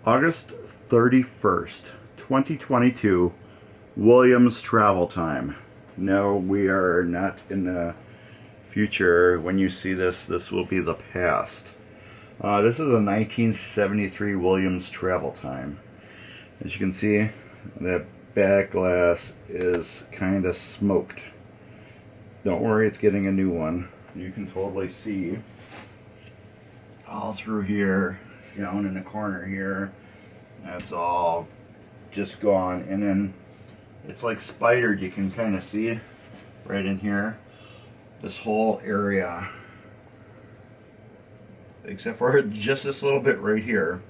August 31st, 2022, Williams travel time. No, we are not in the future. When you see this, this will be the past. This is a 1973 Williams travel time. As you can see, that back glass is kind of smoked. Don't worry, it's getting a new one. You can totally see all through here, down in the corner here. That's all just gone, and then it's like spidered. You can kind of see right in here. This whole area, except for just this little bit right here,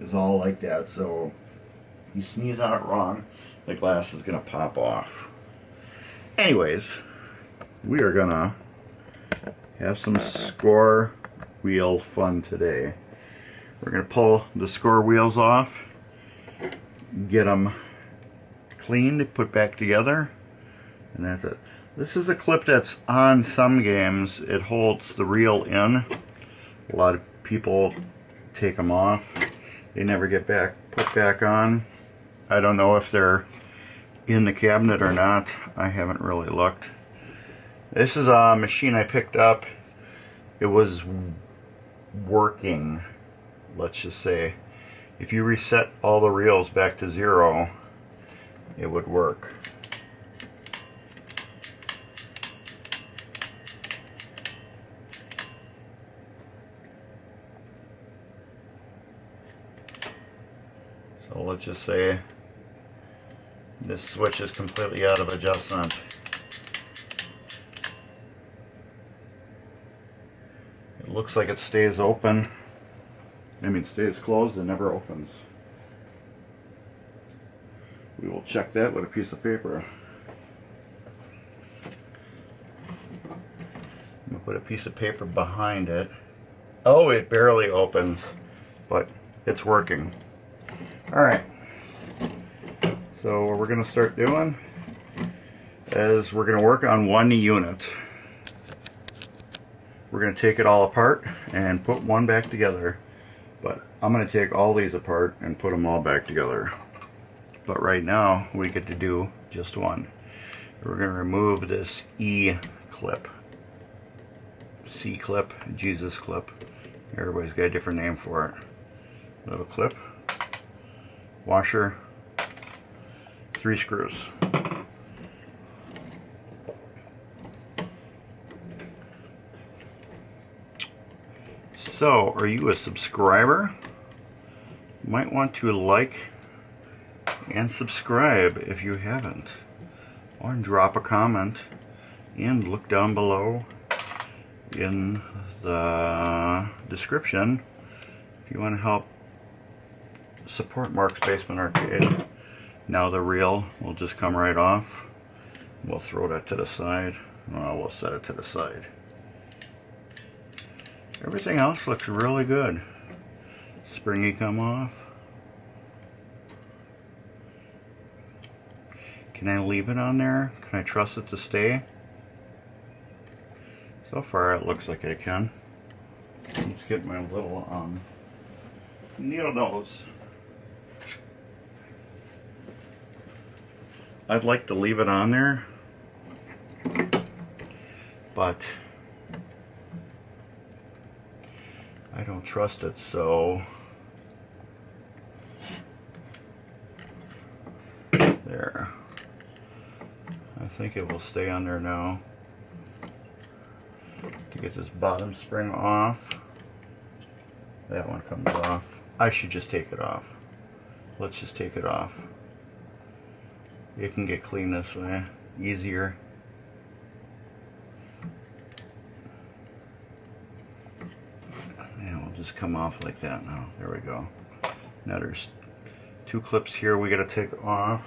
is all like that. So if you sneeze on it wrong, the glass is gonna pop off. Anyways, we are gonna have some score wheel fun today. We're gonna pull the score wheels off, get them cleaned, put back together, and that's it. This is a clip that's on some games. It holds the reel in. A lot of people take them off. They never get put back on. I don't know if they're in the cabinet or not. I haven't really looked. This is a machine I picked up. It was working, let's just say. If you reset all the reels back to 0, it would work. So let's just say this switch is completely out of adjustment. It looks like it stays open. I mean, stays closed and never opens. We will check that with a piece of paper. I'm going to put a piece of paper behind it. Oh, it barely opens, but it's working. Alright. So what we're going to start doing is we're going to work on one unit. We're going to take it all apart and put one back together. But I'm going to take all these apart and put them all back together. But right now we get to do just one. We're going to remove this E clip, C clip, Jesus clip. Everybody's got a different name for it. Little clip, washer, 3 screws. So, are you a subscriber? You might want to like and subscribe if you haven't. Or drop a comment and look down below in the description if you want to help support Mark's Basement Arcade. Now the reel will just come right off. We'll throw that to the side. Well, we'll set it to the side. Everything else looks really good. Springy come off. Can I leave it on there? Can I trust it to stay? So far it looks like I can. Let's get my little needle nose. I'd like to leave it on there, but I don't trust it, so there. I think it will stay on there now. To get this bottom spring off, that one comes off. I should just take it off. Let's just take it off. It can get clean this way, easier. And we'll just come off like that now. There we go. Now there's 2 clips here we gotta take off.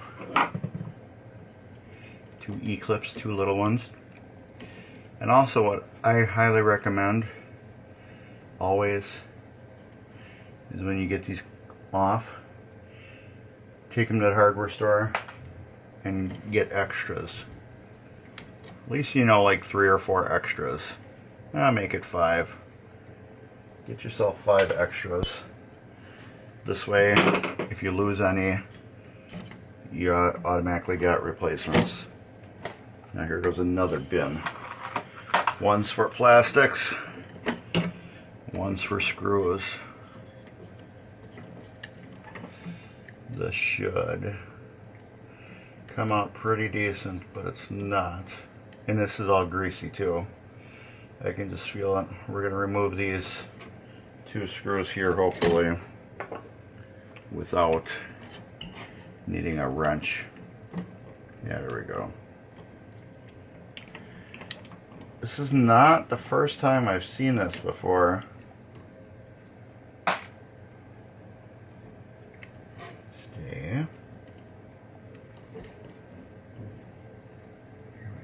2 E clips, 2 little ones. And also what I highly recommend always is when you get these off, take them to the hardware store and get extras. At least, you know, like 3 or 4 extras. Make it 5. Get yourself 5 extras. This way, if you lose any, you automatically got replacements. Now here goes another bin. One's for plastics, one's for screws. This should come out pretty decent, but it's not. And this is all greasy too. I can just feel it. We're going to remove these 2 screws here, hopefully, without needing a wrench. Yeah, there we go. This is not the first time I've seen this before. Stay. Here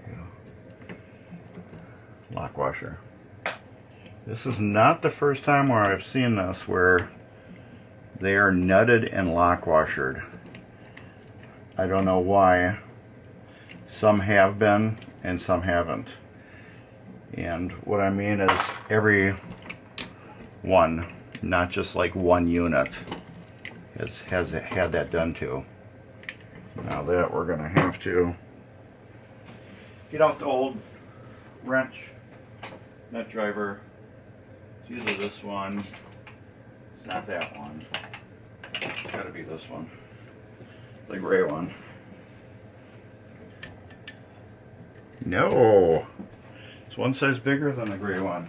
we go. Lock washer. This is not the first time where I've seen this where they are nutted and lock washered. I don't know why. Some have been and some haven't. And what I mean is every one, not just like one unit, has had that done to. Now that we're going to have to get out the old wrench, nut driver. It's either this one, it's not that one, it's got to be this one, the gray one. No! It's one size bigger than the gray one.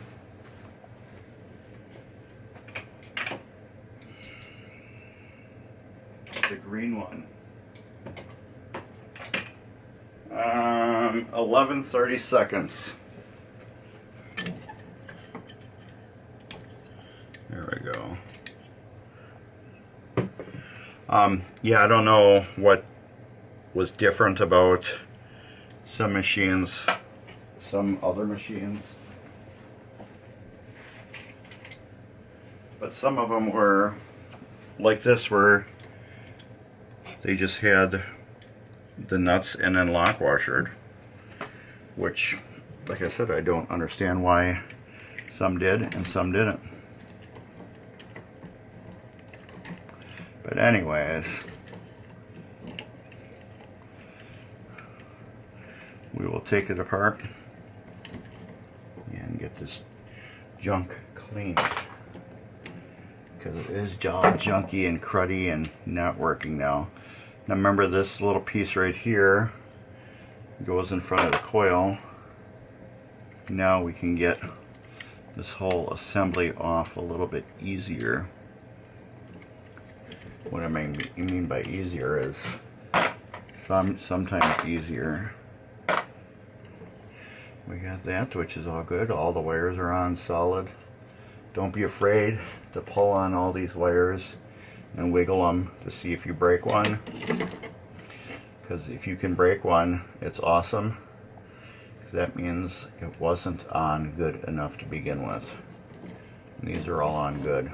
The green one. 11/32. There we go. Yeah, I don't know what was different about some machines, some other machines, but some of them were like this, where they just had the nuts and then lock washered, which, like I said, I don't understand why some did and some didn't. But anyways, we will take it apart and get this junk cleaned, because it is all junky and cruddy and not working now. Now remember, this little piece right here goes in front of the coil. Now we can get this whole assembly off a little bit easier. What I mean by easier is sometimes easier. We got that, which is all good. All the wires are on solid. Don't be afraid to pull on all these wires and wiggle them to see if you break one, because if you can break one, it's awesome, because that means it wasn't on good enough to begin with. And these are all on good.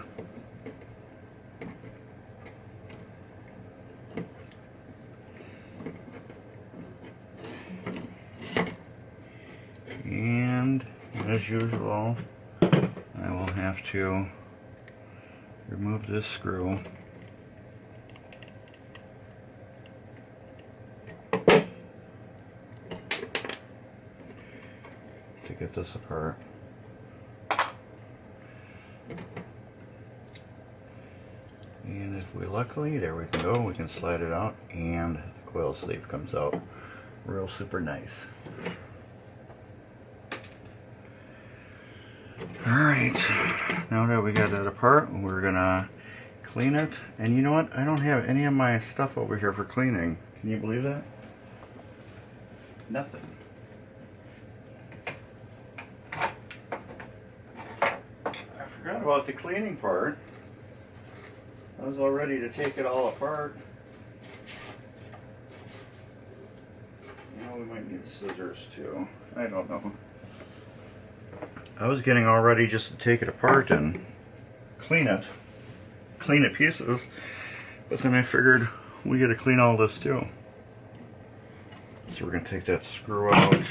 And as usual, I will have to remove this screw. To get this apart. And if we luckily, there we go, we can slide it out and the coil sleeve comes out real super nice. Alright, now that we got that apart, we're gonna clean it. And you know what? I don't have any of my stuff over here for cleaning. Can you believe that? Nothing. I forgot about the cleaning part. I was all ready to take it all apart. You know, we might need scissors too. I don't know. I was getting all ready just to take it apart and clean it pieces, but then I figured we got to clean all this too. So we're going to take that screw out,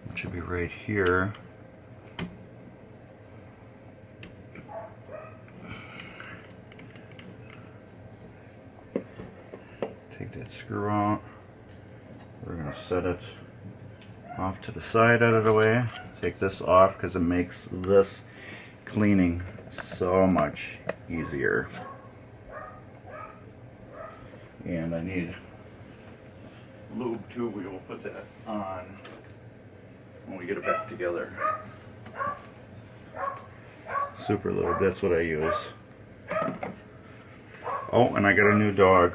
which should be right here. Take that screw out. We're going to set it off to the side out of the way. Take this off because it makes this cleaning so much easier. And I need lube too. We will put that on when we get it back together. Super lube, that's what I use. Oh, and I got a new dog.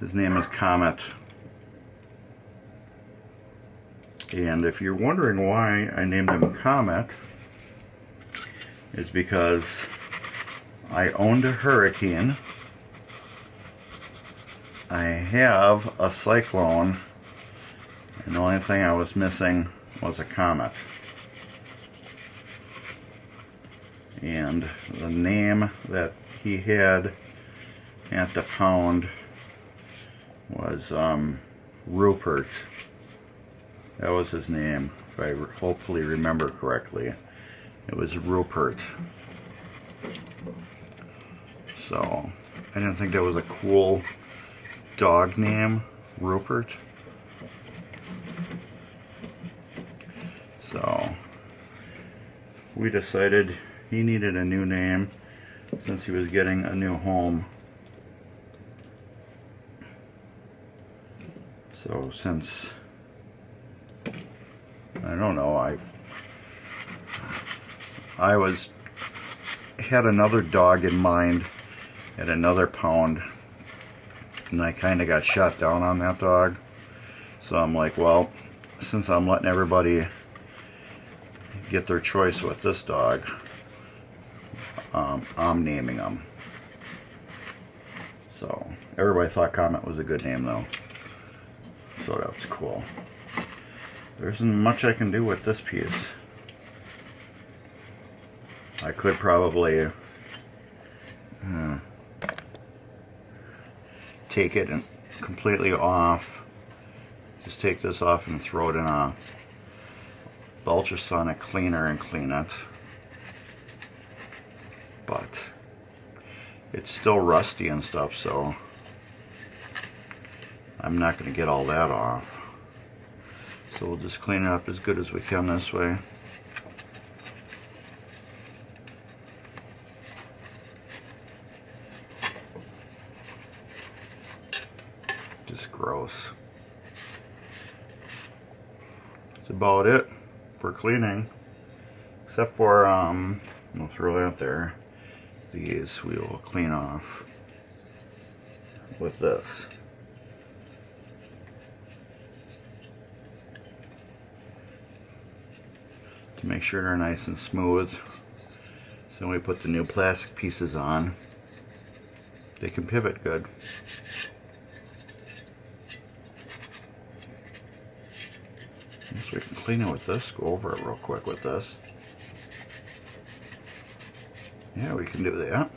His name is Comet. And if you're wondering why I named him Comet, it's because I owned a Hurricane. I have a Cyclone, and the only thing I was missing was a Comet. And the name that he had at the pound was Rupert. That was his name, if I hopefully remember correctly. It was Rupert. So, I didn't think that was a cool dog name, Rupert. So, we decided he needed a new name since he was getting a new home. So since, I don't know, had another dog in mind at another pound, and I kind of got shot down on that dog. So I'm like, well, since I'm letting everybody get their choice with this dog, I'm naming him. So everybody thought Comet was a good name though, so that was cool. There isn't much I can do with this piece. I could probably take it and completely off. Just take this off and throw it in a ultrasonic cleaner and clean it. But it's still rusty and stuff, so I'm not going to get all that off. So we'll just clean it up as good as we can this way. Just gross. That's about it for cleaning. Except for, we'll throw that there. These we will clean off with this. To make sure they're nice and smooth. So when we put the new plastic pieces on, they can pivot good. So we can clean it with this, go over it real quick with this. Yeah, we can do that.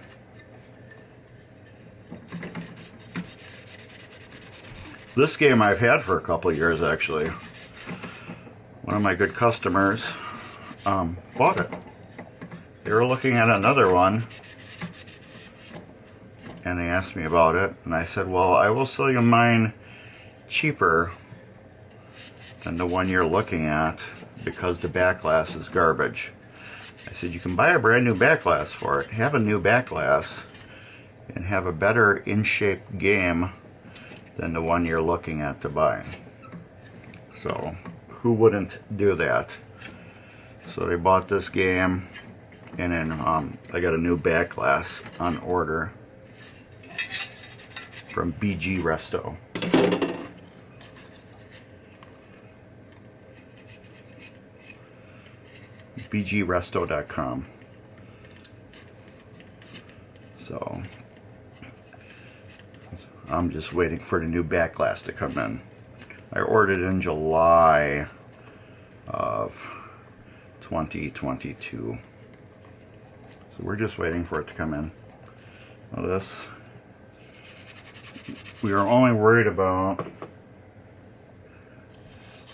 This game I've had for a couple of years actually. One of my good customers bought it. They were looking at another one and they asked me about it, and I said, well, I will sell you mine cheaper than the one you're looking at because the back glass is garbage. I said, you can buy a brand new back glass for it, have a new back glass, and have a better in-shape game than the one you're looking at to buy. So, who wouldn't do that? So they bought this game, and then I got a new back glass on order from BG Resto. bgresto.com. So I'm just waiting for the new back glass to come in. I ordered it in July of 2022. So we're just waiting for it to come in. Well, this, we are only worried about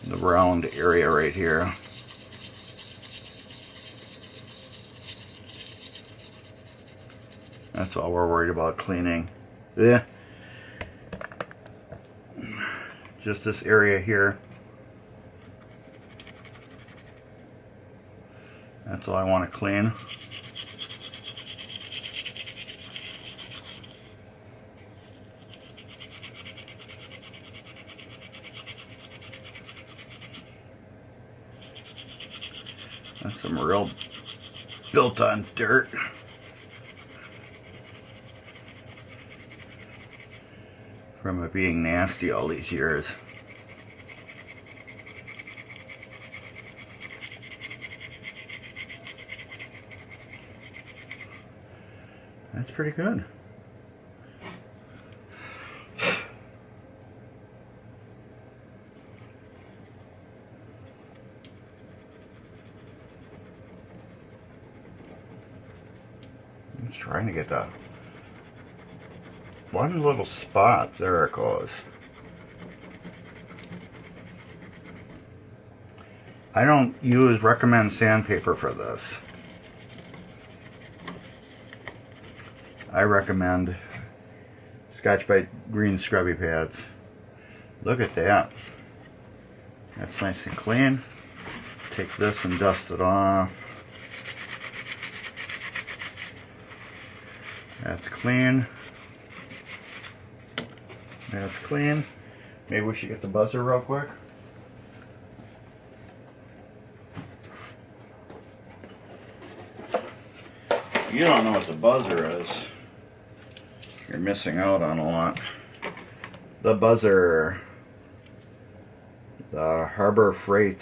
the round area right here. That's all we're worried about cleaning. Yeah. just this area here. That's all I want to clean. That's some real built-on dirt. From it being nasty all these years. That's pretty good. I'm just trying to get that one little spot. There it goes. I don't recommend sandpaper for this. I recommend Scotch-Brite green scrubby pads. Look at that. That's nice and clean. Take this and dust it off. That's clean. That's clean. Maybe we should get the buzzer real quick. If you don't know what the buzzer is, you're missing out on a lot. The buzzer, the Harbor Freight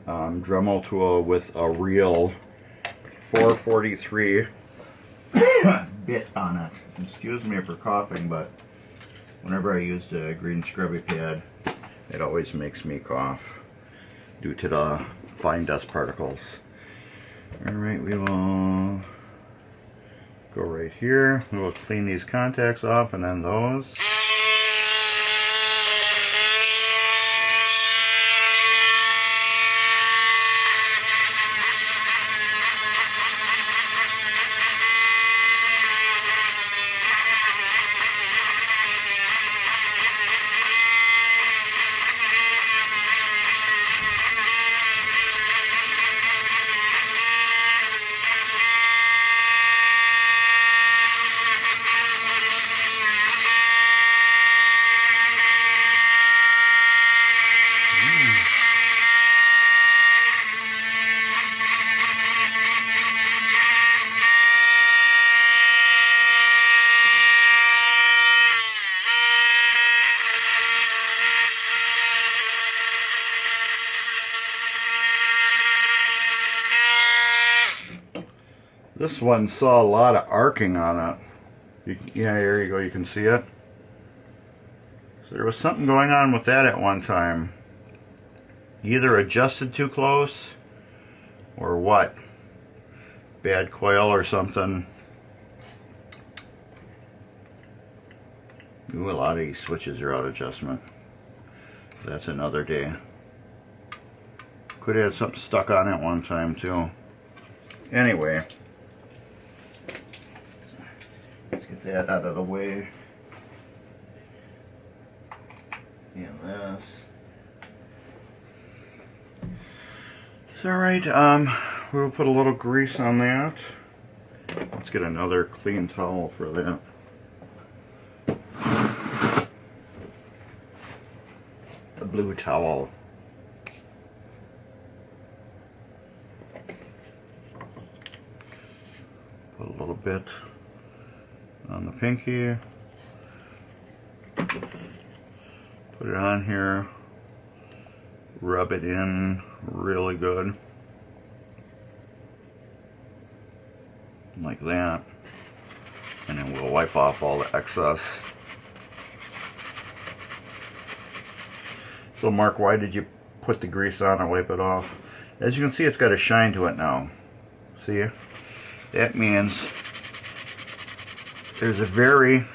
Dremel tool with a real 443 bit on it. Excuse me for coughing, but whenever I use the green scrubby pad, it always makes me cough due to the fine dust particles. Alright, we will go right here. We will clean these contacts off and then those. This one saw a lot of arcing on it. Yeah, there you go, you can see it. So there was something going on with that at one time. Either adjusted too close, or what? Bad coil or something. Ooh, a lot of these switches are out of adjustment. That's another day. Could have had something stuck on it one time too. Anyway. Let's get that out of the way. And this. It's alright, we'll put a little grease on that. Let's get another clean towel for that. The blue towel. Put a little bit on the pinky. Put it on here. Rub it in really good. Like that. And then we'll wipe off all the excess. So Mark, why did you put the grease on and wipe it off? As you can see, it's got a shine to it now. See? That means there's a very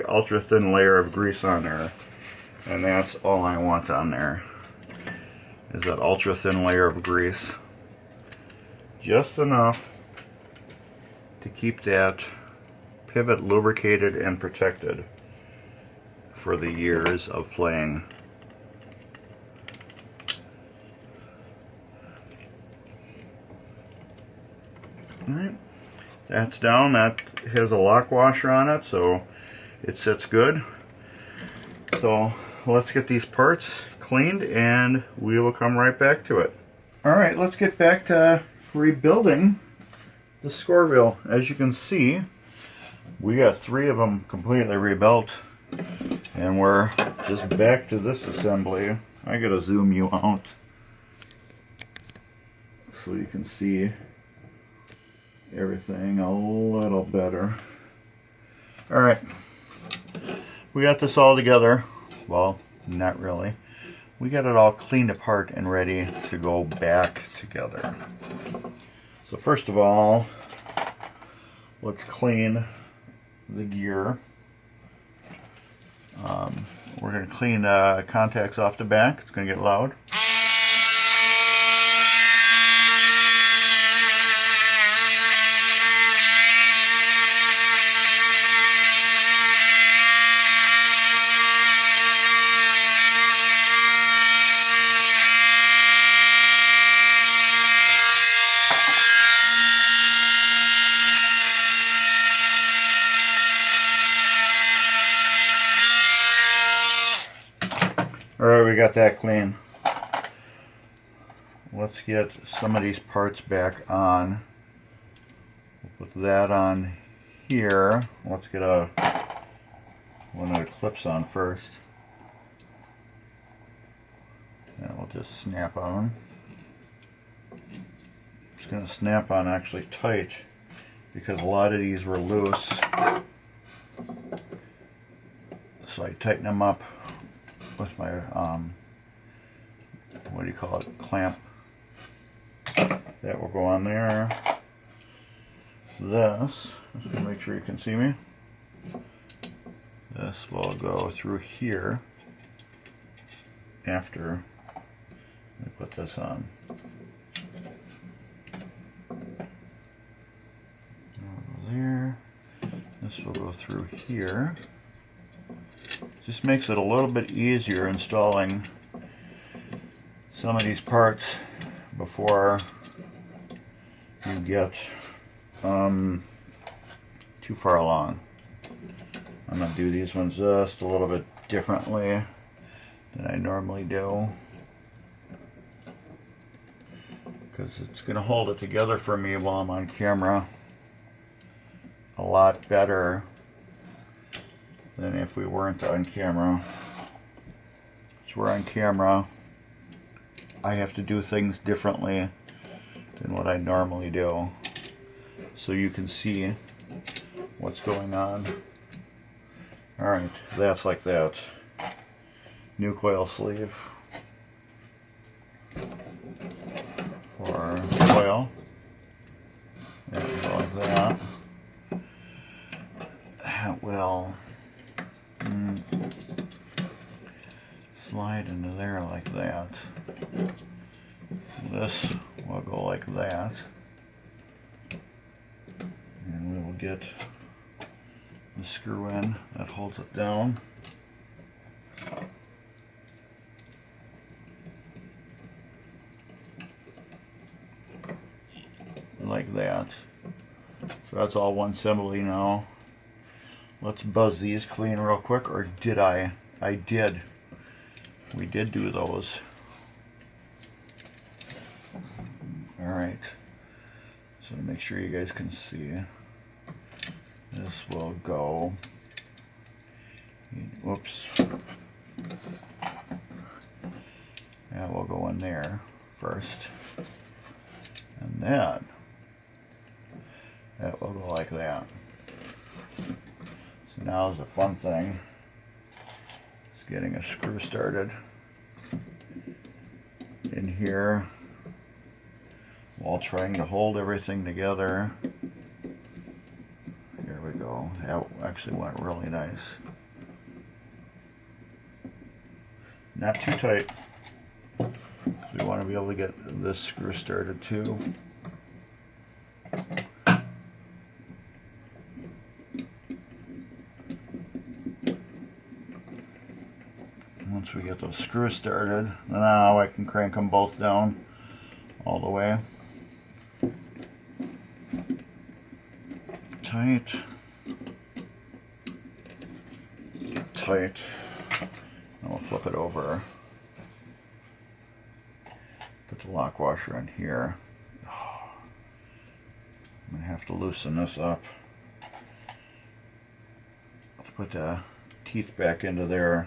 ultra thin layer of grease on there. And that's all I want on there. Is that ultra thin layer of grease. Just enough to keep that pivot lubricated and protected for the years of playing. Alright, that's down. That has a lock washer on it, so it sits good. So let's get these parts cleaned and we will come right back to it. Alright, let's get back to rebuilding the score wheel. As you can see, we got 3 of them completely rebuilt, and we're just back to this assembly. I gotta zoom you out so you can see everything a little better. Alright, we got this all together. Well, not really. We got it all cleaned apart and ready to go back together. So first of all, let's clean the gear. We're going to clean contacts off the back. It's going to get loud. Alright, we got that clean. Let's get some of these parts back on. We'll put that on here. Let's get one of the clips on first. And we'll just snap on. It's going to snap on actually tight because a lot of these were loose. So I tighten them up with my, what do you call it, clamp. That will go on there. This, just to make sure you can see me, this will go through here after I put this on. Over there. This will go through here. Just makes it a little bit easier installing some of these parts before you get too far along. I'm going to do these ones just a little bit differently than I normally do, because it's going to hold it together for me while I'm on camera a lot better than if we weren't on camera. So we're on camera, I have to do things differently than what I normally do, so you can see what's going on. Alright, that's like that. New coil sleeve for coil. There we go, like that. That will slide into there like that. This will go like that. And we will get the screw in that holds it down. Like that. So that's all one assembly now. Let's buzz these clean real quick, or did I? I did. We did do those. Alright. So to make sure you guys can see, this will go, whoops, that will go in there first, and then that will go like that. So now is the fun thing, it's getting a screw started in here while trying to hold everything together. Here we go. That actually went really nice. Not too tight. So we want to be able to get this screw started too. Once we get those screws started, now I can crank them both down all the way. tight. Get tight. And we'll flip it over. Put the lock washer in here. I'm going to have to loosen this up. Let's put the teeth back into there.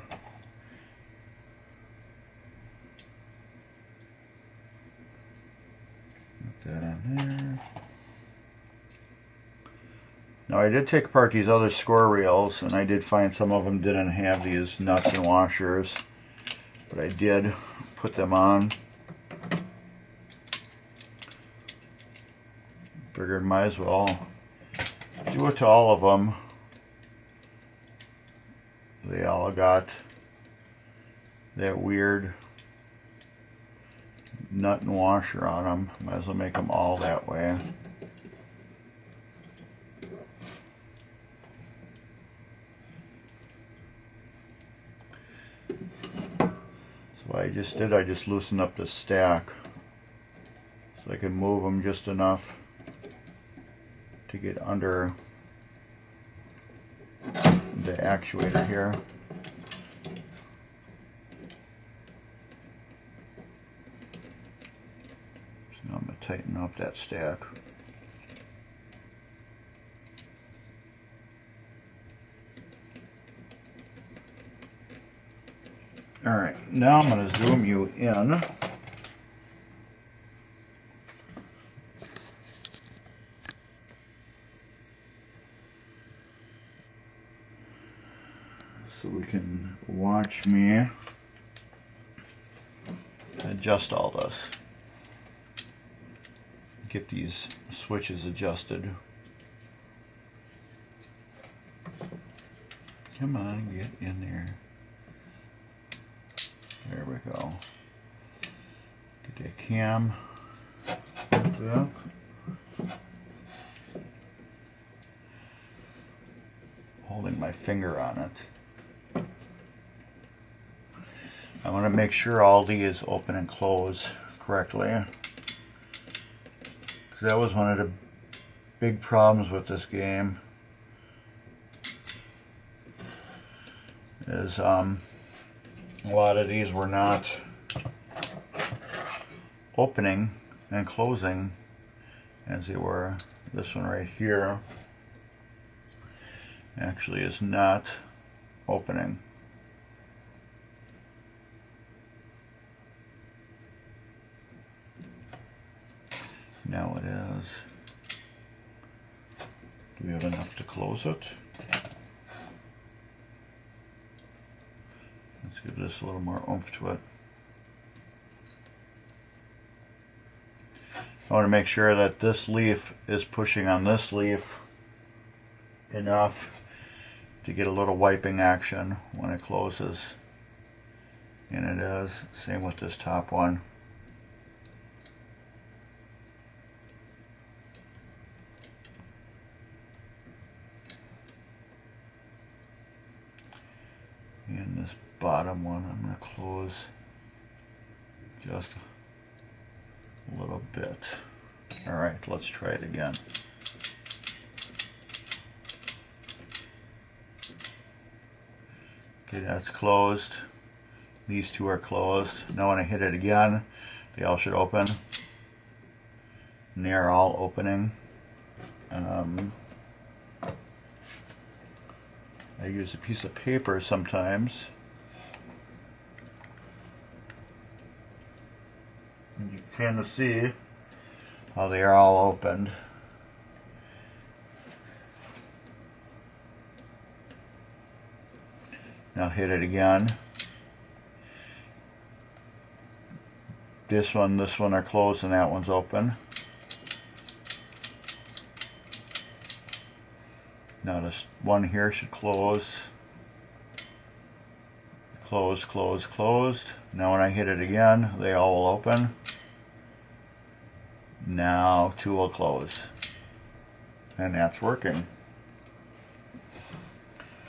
Put that on there. Now I did take apart these other score reels, and I did find some of them didn't have these nuts and washers, but I did put them on. Figured might as well do it to all of them. They all got that weird nut and washer on them. Might as well make them all that way. So what I just did, I just loosened up the stack so I could move them just enough to get under the actuator here. So now I'm going to tighten up that stack. Alright, now I'm going to zoom you in. So we can watch me adjust all this. Get these switches adjusted. Come on, get in there. There we go. Get that cam. Yeah. Holding my finger on it. I want to make sure all these open and close correctly, because that was one of the big problems with this game, is a lot of these were not opening and closing as they were. This one right here actually is not opening. Now it is. Do we have enough to close it? Let's give this a little more oomph to it. I want to make sure that this leaf is pushing on this leaf enough to get a little wiping action when it closes. And it is. Same with this top one. And this bottom one I'm going to close just a little bit. Alright, let's try it again. Okay, that's closed. These two are closed. Now when I hit it again, they all should open. And they are all opening. I use a piece of paper sometimes. And you can kind of see how they are all opened. Now hit it again. This one are closed and that one's open. Now this one here should close. Close, close, closed. Now when I hit it again, they all will open. Now two will close. And that's working.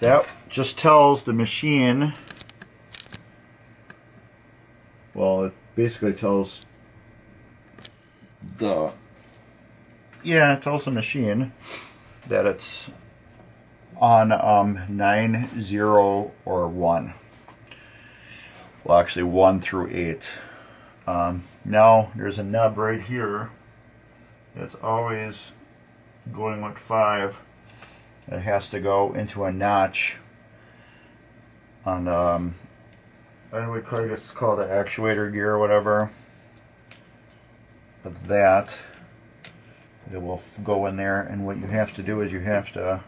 That just tells the machine, well, it basically tells it tells the machine that it's on 9, 0, or 1. Well, actually 1 through 8. Now there's a nub right here that's always going with 5. It has to go into a notch on I would call it, it's called an actuator gear or whatever. But that it will go in there, and what you have to do is you have to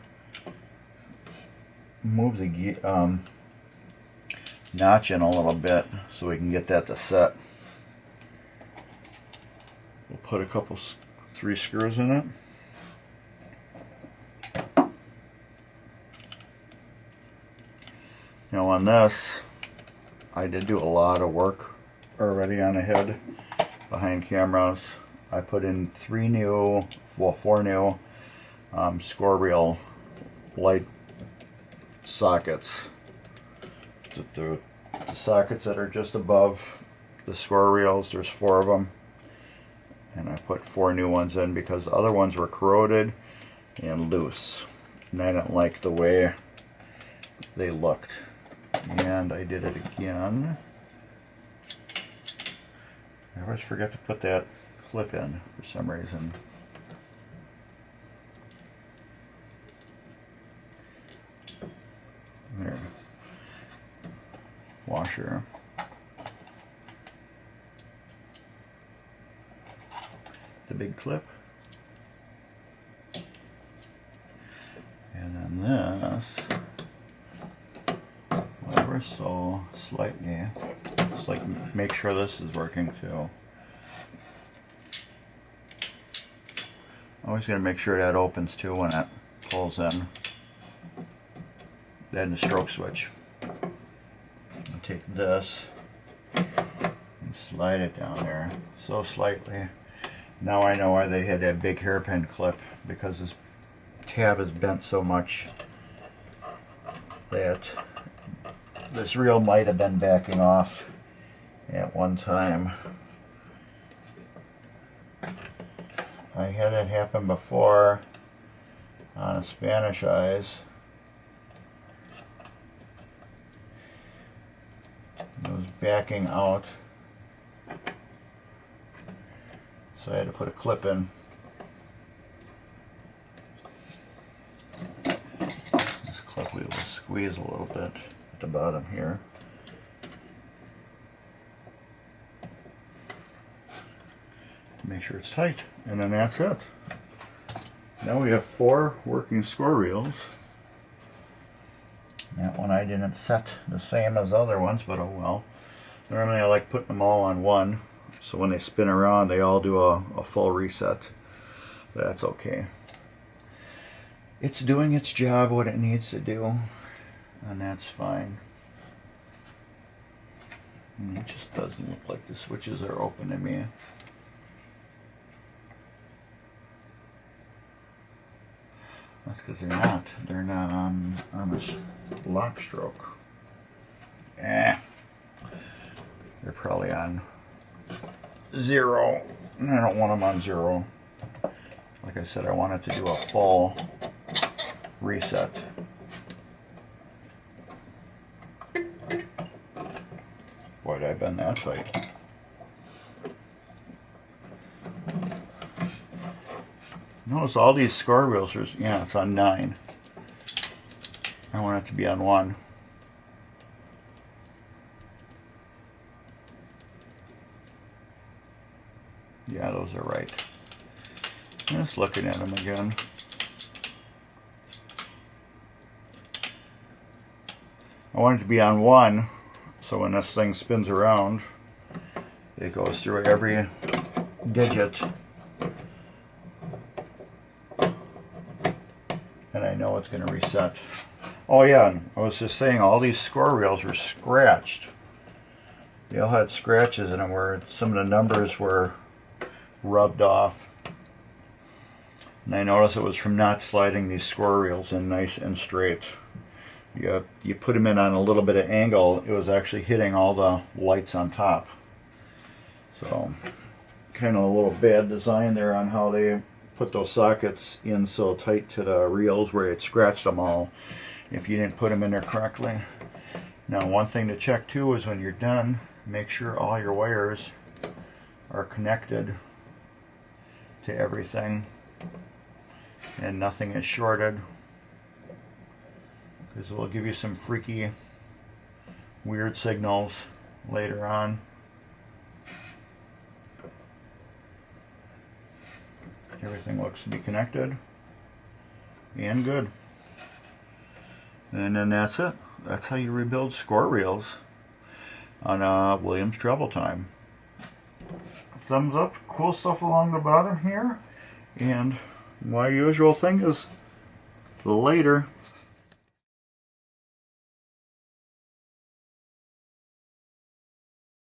move the notch in a little bit so we can get that to set. We'll put a couple 3 screws in it. Now on this, I did do a lot of work already on the head behind cameras. I put in 4 new score reel light sockets. The sockets that are just above the score reels, there's 4 of them. And I put 4 new ones in because the other ones were corroded and loose. And I didn't like the way they looked. And I did it again. I always forget to put that clip in for some reason. There. Washer. The big clip. And then this, whatever, so slightly, just like make sure this is working too. Always got to make sure that opens too when it pulls in. Then the stroke switch. I'll take this and slide it down there so slightly. Now I know why they had that big hairpin clip, because this tab is bent so much that this reel might have been backing off at one time. I had it happen before on a Spanish Eyes. It was backing out, so I had to put a clip in. This clip we will squeeze a little bit at the bottom here. Make sure it's tight, and then that's it. Now we have 4 working score reels. That one I didn't set the same as other ones, but oh well. Normally I like putting them all on one, so when they spin around they all do a full reset. But that's okay. It's doing its job, what it needs to do, and that's fine. And it just doesn't look like the switches are open to me. That's because they're not. They're not on a lock stroke. They're probably on 0. And I don't want them on 0. Like I said, I want it to do a full reset. Boy, did I bend that tight. Notice all these score reels are, yeah, it's on 9. I want it to be on 1. Yeah, those are right. Just looking at them again. I want it to be on 1, so when this thing spins around, it goes through every digit. And I know it's going to reset. Oh yeah, I was just saying, all these score reels were scratched. They all had scratches in them where some of the numbers were rubbed off. And I noticed it was from not sliding these score reels in nice and straight. You put them in on a little bit of angle, it was actually hitting all the lights on top. So, kind of a little bad design there on how they put those sockets in so tight to the reels where it scratched them all if you didn't put them in there correctly. Now, one thing to check too is when you're done, make sure all your wires are connected to everything and nothing is shorted, because it will give you some freaky, weird signals later on. Everything looks to be connected and good. And then that's it. That's how you rebuild score reels on Williams Treble Time. Thumbs up, cool stuff along the bottom here. And my usual thing is later.